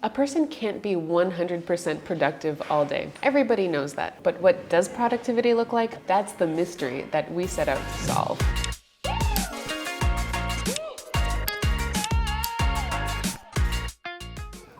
A person can't be 100% productive all day. Everybody knows that. But what does productivity look like? That's the mystery that we set out to solve.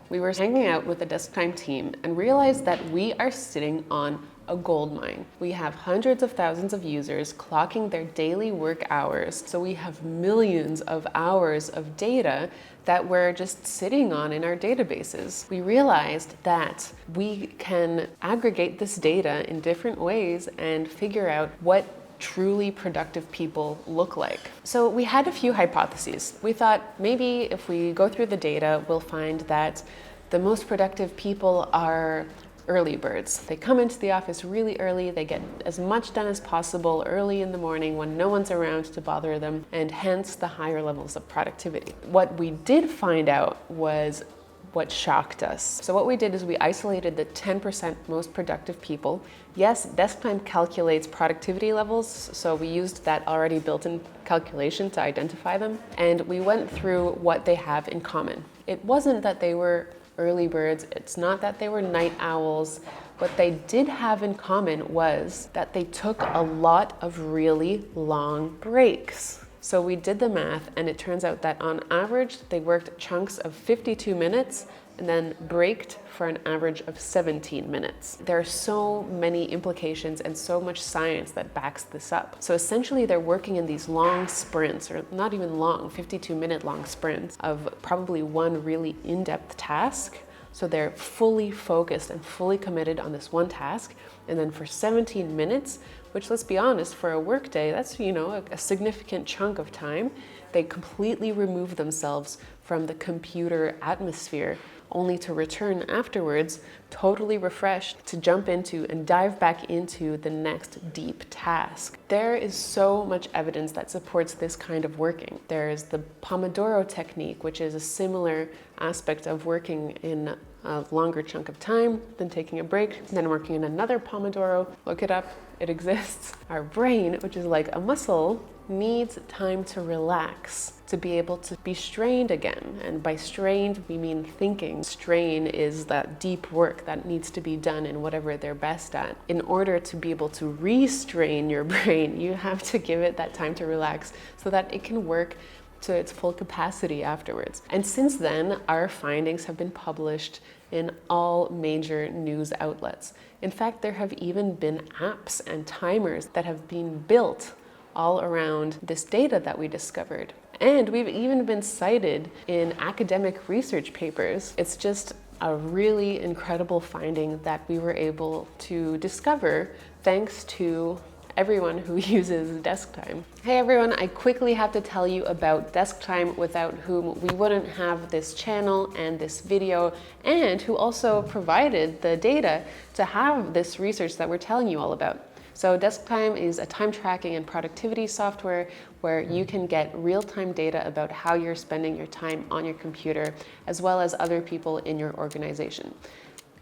We were hanging out with the DeskTime team and realized that we are sitting on a gold mine. We have hundreds of thousands of users clocking their daily work hours, so we have millions of hours of data that we're just sitting on in our databases. We realized that we can aggregate this data in different ways and figure out what truly productive people look like. So we had a few hypotheses. We thought maybe if we go through the data, we'll find that the most productive people are early birds. They come into the office really early, they get as much done as possible early in the morning when no one's around to bother them, and hence the higher levels of productivity. What we did find out was what shocked us. So what we did is we isolated the 10% most productive people. Yes, DeskTime calculates productivity levels, so we used that already built-in calculation to identify them, and we went through what they have in common. It wasn't that they were early birds, it's not that they were night owls. What they did have in common was that they took a lot of really long breaks. So we did the math, and it turns out that on average, they worked chunks of 52 minutes and then braked for an average of 17 minutes. There are so many implications and so much science that backs this up. So essentially, they're working in these long sprints, or not even long, 52-minute long sprints of probably one really in-depth task. So they're fully focused and fully committed on this one task. And then for 17 minutes, which, let's be honest, for a workday, that's, a significant chunk of time, they completely remove themselves from the computer atmosphere, only to return afterwards totally refreshed to jump into and dive back into the next deep task. There is so much evidence that supports this kind of working. There's the Pomodoro technique, which is a similar aspect of working in a longer chunk of time, then taking a break, then working in another Pomodoro. Look it up, it exists. Our brain, which is like a muscle, needs time to relax to be able to be strained again. And by strained, we mean thinking. Strain is that deep work that needs to be done in whatever they're best at. In order to be able to restrain your brain, you have to give it that time to relax so that it can work to its full capacity afterwards. And since then, our findings have been published in all major news outlets. In fact, there have even been apps and timers that have been built all around this data that we discovered. And we've even been cited in academic research papers. It's just a really incredible finding that we were able to discover thanks to everyone who uses DeskTime. Hey everyone, I quickly have to tell you about DeskTime, without whom we wouldn't have this channel and this video, and who also provided the data to have this research that we're telling you all about. So DeskTime is a time tracking and productivity software where you can get real-time data about how you're spending your time on your computer, as well as other people in your organization.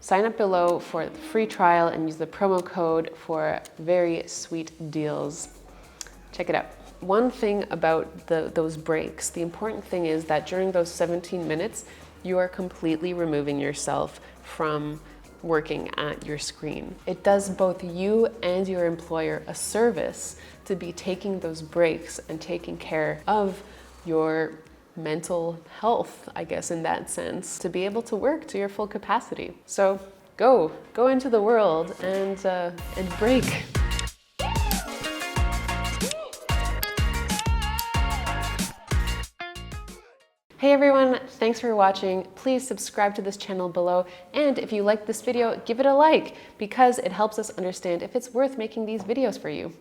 Sign up below for the free trial and use the promo code for very sweet deals. Check it out. One thing about those breaks, the important thing is that during those 17 minutes, you are completely removing yourself from working at your screen. It does both you and your employer a service to be taking those breaks and taking care of your mental health, I guess, in that sense, to be able to work to your full capacity. So go into the world and break. Hey everyone, thanks for watching. Please subscribe to this channel below, and if you like this video, give it a like, because it helps us understand if it's worth making these videos for you.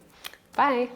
Bye.